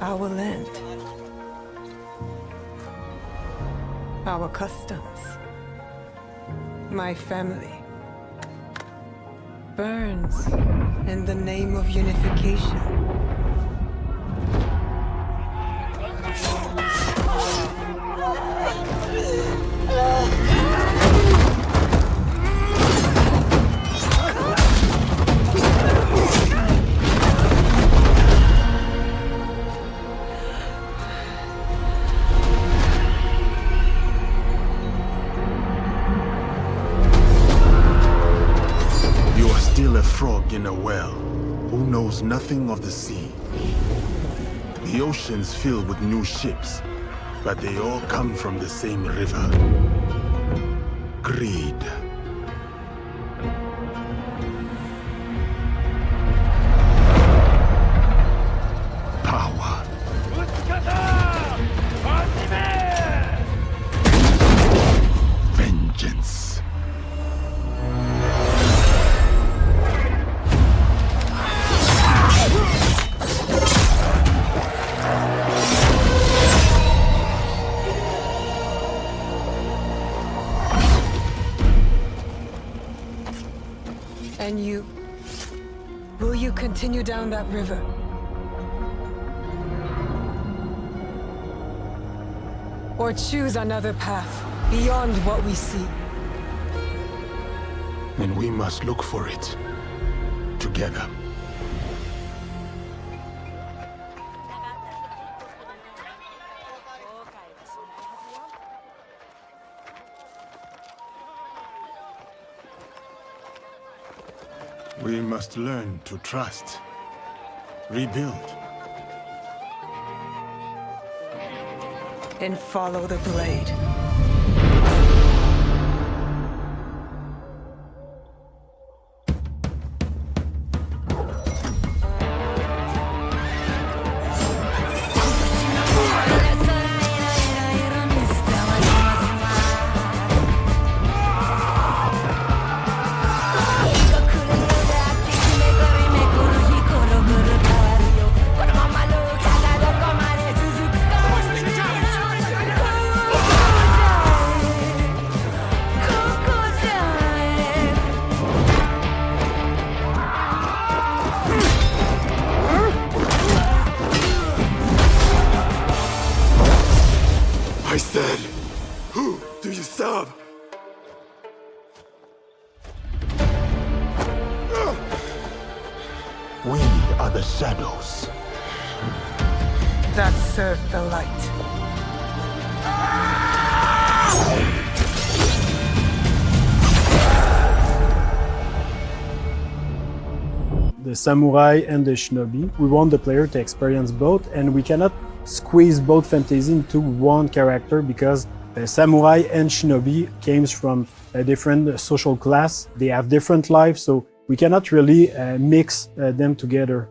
our land, our customs, my family burns in the name of unification. A frog in a well who knows nothing of the sea. The ocean's filled with new ships, but they all come from the same river. Greed. Power. Vengeance. And you? Will you continue down that river? Or choose another path beyond what we see? And we must look for it together. We must learn to trust, rebuild. And follow the blade. I said, who do you serve? We are the shadows. That serve the light. The samurai and the shinobi. We want the player to experience both, and we cannot squeeze both fantasy into one character because samurai and shinobi came from a different social class. They have different lives, so we cannot really mix them together.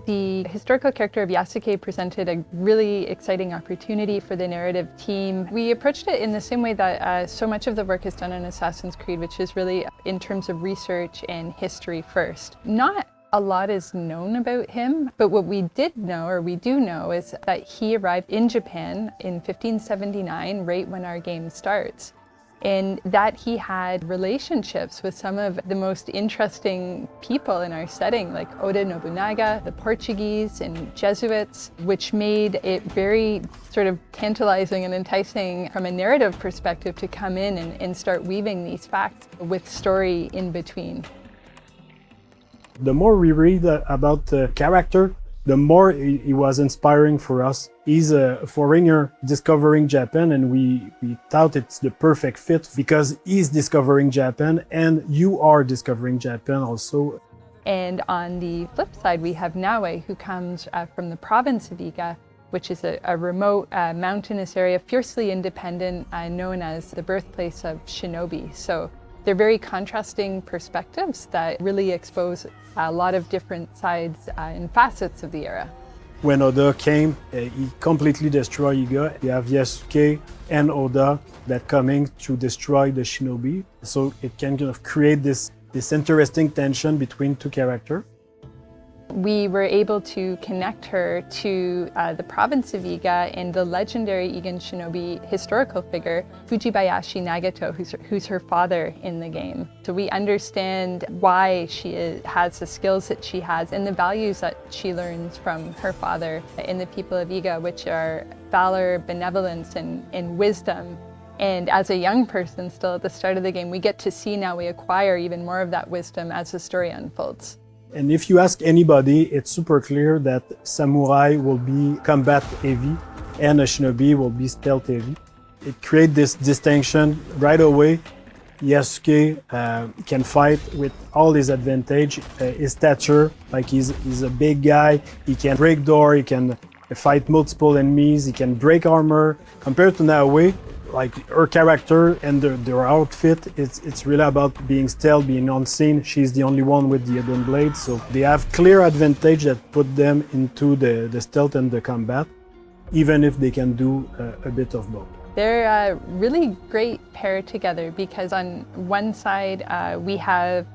The historical character of Yasuke presented a really exciting opportunity for the narrative team. We approached it in the same way that so much of the work is done in Assassin's Creed, which is really in terms of research and history first. Not a lot is known about him, but what we did know, or we do know, is that he arrived in Japan in 1579, right when our game starts, and that he had relationships with some of the most interesting people in our setting, like Oda Nobunaga, the Portuguese, and Jesuits, which made it very sort of tantalizing and enticing from a narrative perspective to come in and start weaving these facts with story in between. The more we read about the character, the more he was inspiring for us. He's a foreigner discovering Japan, and we thought it's the perfect fit because he's discovering Japan and you are discovering Japan also. And on the flip side, we have Naoe, who comes from the province of Iga, which is a remote mountainous area, fiercely independent, known as the birthplace of Shinobi. So they're very contrasting perspectives that really expose a lot of different sides and facets of the era. When Oda came, he completely destroyed Iga. You have Yasuke and Oda that coming to destroy the Shinobi. So it can kind of create this interesting tension between two characters. We were able to connect her to the province of Iga and the legendary Igan Shinobi historical figure, Fujibayashi Nagato, who's her father in the game. So we understand why she has the skills that she has and the values that she learns from her father in the people of Iga, which are valor, benevolence, and wisdom. And as a young person still at the start of the game, we get to see now we acquire even more of that wisdom as the story unfolds. And if you ask anybody, it's super clear that samurai will be combat heavy and a shinobi will be stealth heavy. It creates this distinction right away. Yasuke can fight with all his advantage, his stature, like he's a big guy, he can break door, he can fight multiple enemies, he can break armor. Compared to Naoe, like her character and their outfit, it's really about being stealth, being unseen. She's the only one with the hidden blade, so they have clear advantage that put them into the stealth and the combat, even if they can do a bit of both. They're a really great pair together because on one side we have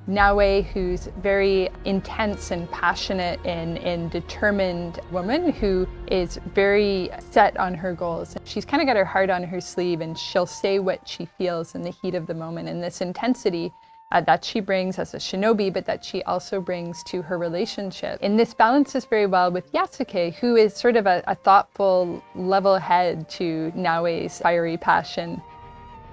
Naoe, who's very intense and passionate and determined woman who is very set on her goals. She's kind of got her heart on her sleeve and she'll say what she feels in the heat of the moment. And this intensity that she brings as a shinobi, but that she also brings to her relationship. And this balances very well with Yasuke, who is sort of a thoughtful, level head to Naoe's fiery passion.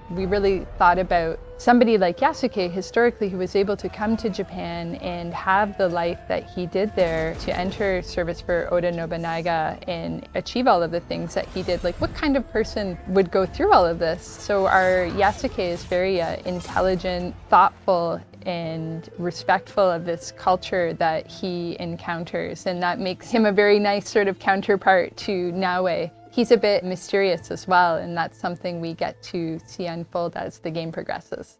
We really thought about somebody like Yasuke historically who was able to come to Japan and have the life that he did there, to enter service for Oda Nobunaga and achieve all of the things that he did. Like, what kind of person would go through all of this? So our Yasuke is very intelligent, thoughtful, and respectful of this culture that he encounters, and that makes him a very nice sort of counterpart to Naoe. He's a bit mysterious as well, and that's something we get to see unfold as the game progresses.